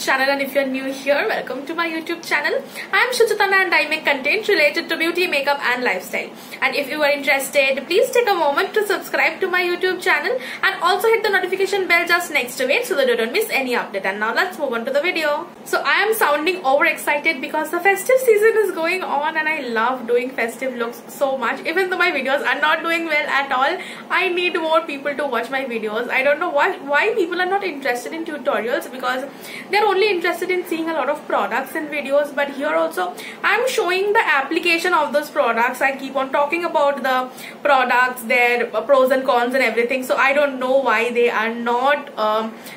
channel, and if you're new here, welcome to my YouTube channel. I'm Shuchitana and I make content related to beauty, makeup and lifestyle. And if you are interested, please take a moment to subscribe to my YouTube channel and also hit the notification bell just next to it so that you don't miss any update. And now let's move on to the video. So I am sounding overexcited because the festive season is going on and I love doing festive looks so much. Even though my videos are not doing well at all, I need more people to watch my videos. I don't know why people are not interested in tutorials, because they're only interested in seeing a lot of products and videos. But here also I'm showing the application of those products. I keep on talking about the products, their pros and cons and everything. So I don't know why they are not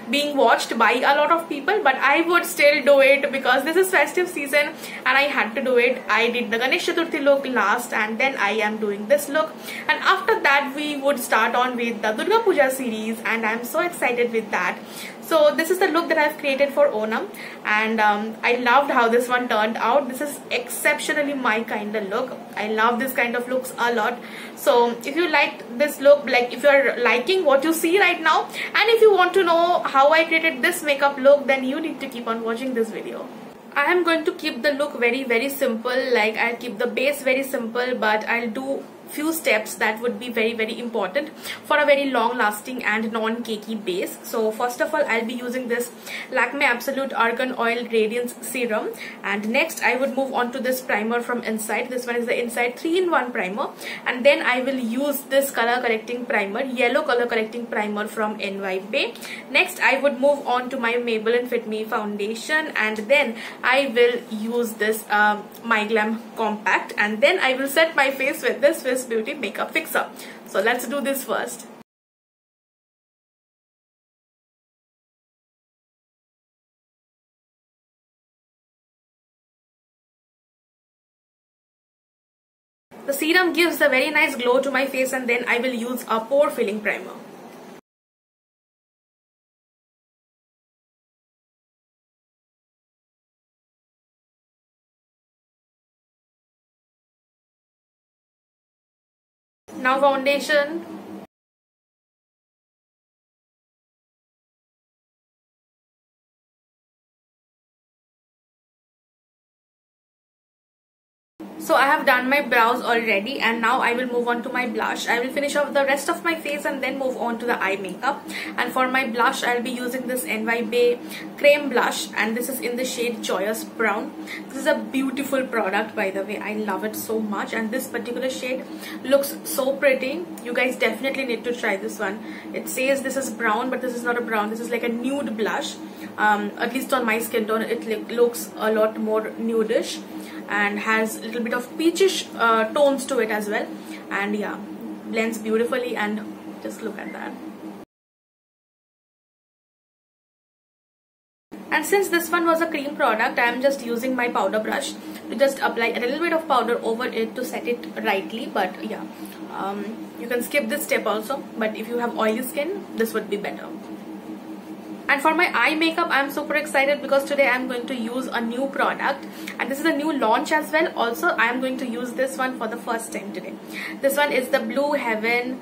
being watched by a lot of people, but I would still do it because this is festive season and I had to do it. I did the Ganesh Chaturthi look last and then I am doing this look, and after that we would start on with the Durga Puja series, and I'm so excited with that. So this is the look that I've created for Onam, and I loved how this one turned out. This is exceptionally my kind of look. I love this kind of looks a lot. So if you liked this look, like if you're liking what you see right now, and if you want to know how I created this makeup look, then you need to keep on watching this video. I am going to keep the look very simple. Like, I'll keep the base very simple, but I'll do few steps that would be very important for a very long lasting and non-cakey base. So first of all, I'll be using this Lakme Absolute Argan Oil Radiance Serum, and next I would move on to this primer from Inside. This one is the Inside 3-in-1 primer, and then I will use this color correcting primer, yellow color correcting primer from NY Bay. Next I would move on to my Maybelline Fit Me foundation, and then I will use this My Glam Compact, and then I will set my face with this Swiss Beauty Makeup Fixer. So let's do this first. The serum gives a very nice glow to my face, and then I will use a pore filling primer. Now foundation. So I have done my brows already, and now I will move on to my blush. I will finish off the rest of my face and then move on to the eye makeup. And for my blush, I'll be using this NY Bay Creme Blush, and this is in the shade Joyous Brown. This is a beautiful product, by the way. I love it so much, and this particular shade looks so pretty. You guys definitely need to try this one. It says this is brown, but this is not a brown. This is like a nude blush. At least on my skin tone, it looks a lot more nudish and has a little bit of peachish tones to it as well, and yeah, blends beautifully. And just look at that. And since this one was a cream product, I am just using my powder brush to just apply a little bit of powder over it to set it rightly. But yeah, you can skip this step also, but if you have oily skin, this would be better. And for my eye makeup, I'm super excited because today I'm going to use a new product, and this is a new launch as well. Also, I'm going to use this one for the first time today. This one is the Blue Heaven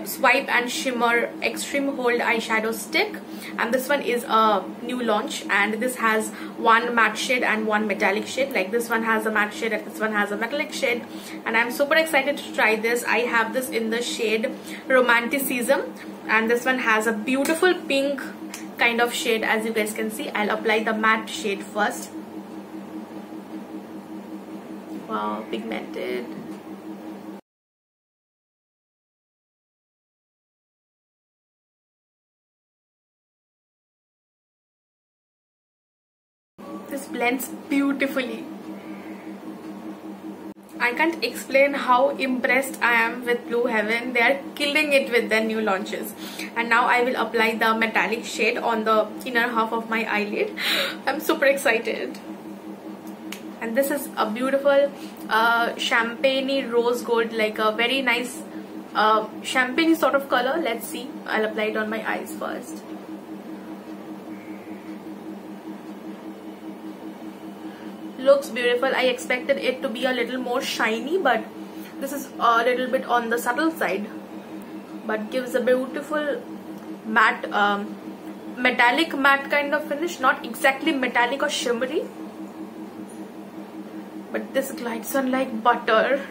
Swipe and Shimmer Extreme Hold Eyeshadow Stick, and this one is a new launch, and this has one matte shade and one metallic shade. Like, this one has a matte shade and this one has a metallic shade, and I'm super excited to try this. I have this in the shade Romanticism, and this one has a beautiful pink kind of shade, as you guys can see. I'll apply the matte shade first. Wow, pigmented. This blends beautifully. I can't explain how impressed I am with Blue Heaven. They are killing it with their new launches. And now I will apply the metallic shade on the inner half of my eyelid. I'm super excited. And this is a beautiful champagne rose gold, like a very nice champagne sort of color. Let's see. I'll apply it on my eyes first. Looks beautiful. I expected it to be a little more shiny, but this is a little bit on the subtle side, but gives a beautiful matte metallic matte kind of finish, not exactly metallic or shimmery, but this glides on like butter.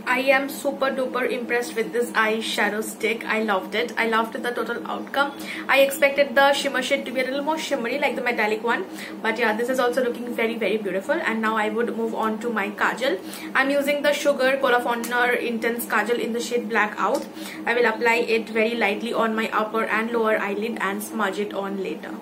I am super duper impressed with this eyeshadow stick. I loved it. I loved the total outcome. I expected the shimmer shade to be a little more shimmery like the metallic one, but yeah, this is also looking very very beautiful. And now I would move on to my kajal. I'm using the Sugar Colourpop Intense Kajal in the shade Blackout. I will apply it very lightly on my upper and lower eyelid and smudge it on later.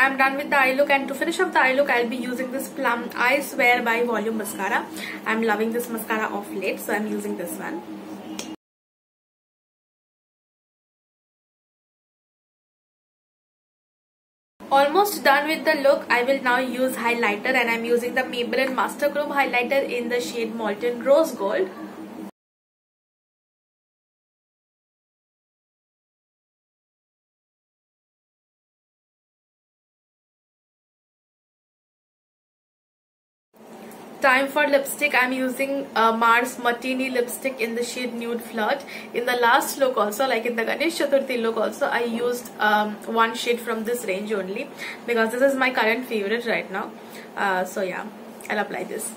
I'm done with the eye look, and to finish off the eye look, I'll be using this Plum I Swear by Volume Mascara. I'm loving this mascara of late, so I'm using this one. Almost done with the look. I will now use highlighter, and I'm using the Maybelline Master Chrome highlighter in the shade Molten Rose Gold. Time for lipstick. I'm using Mars Martini lipstick in the shade Nude Flirt. In the last look also, like in the Ganesh Chaturthi look also, I used one shade from this range only, because this is my current favorite right now. So yeah, I'll apply this.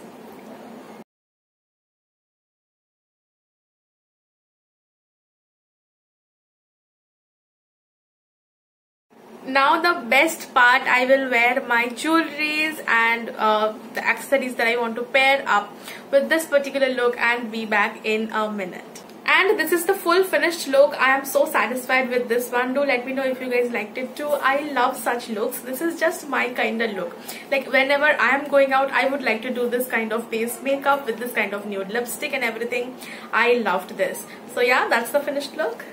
Now the best part, I will wear my jewelries and the accessories that I want to pair up with this particular look and be back in a minute. And this is the full finished look. I am so satisfied with this one. Do let me know if you guys liked it too. I love such looks. This is just my kind of look. Like whenever I am going out, I would like to do this kind of base makeup with this kind of nude lipstick and everything. I loved this. So yeah, that's the finished look.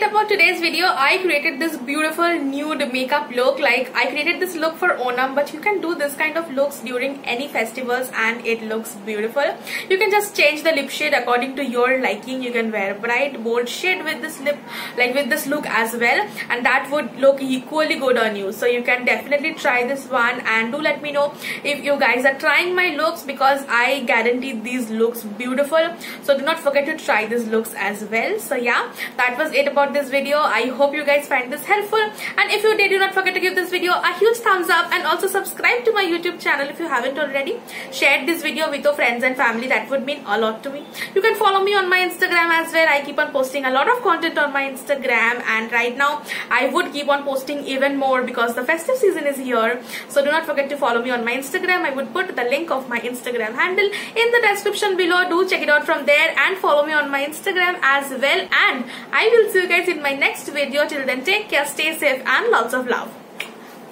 About today's video, I created this beautiful nude makeup look. Like I created this look for Onam, but you can do this kind of looks during any festivals and it looks beautiful. You can just change the lip shade according to your liking. You can wear bright bold shade with this lip, like with this look as well, and that would look equally good on you. So you can definitely try this one, and do let me know if you guys are trying my looks, because I guarantee these looks beautiful. So do not forget to try these looks as well. So yeah, that was it about this video. I hope you guys find this helpful, and if you did, do not forget to give this video a huge thumbs up, and also subscribe to my YouTube channel if you haven't already. Share this video with your friends and family. That would mean a lot to me. You can follow me on my Instagram as well. I keep on posting a lot of content on my Instagram, and right now I would keep on posting even more because the festive season is here. So do not forget to follow me on my Instagram. I would put the link of my Instagram handle in the description below. Do check it out from there and follow me on my Instagram as well, and I will see you guys in my next video. Till then, take care, stay safe, and lots of love.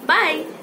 Bye.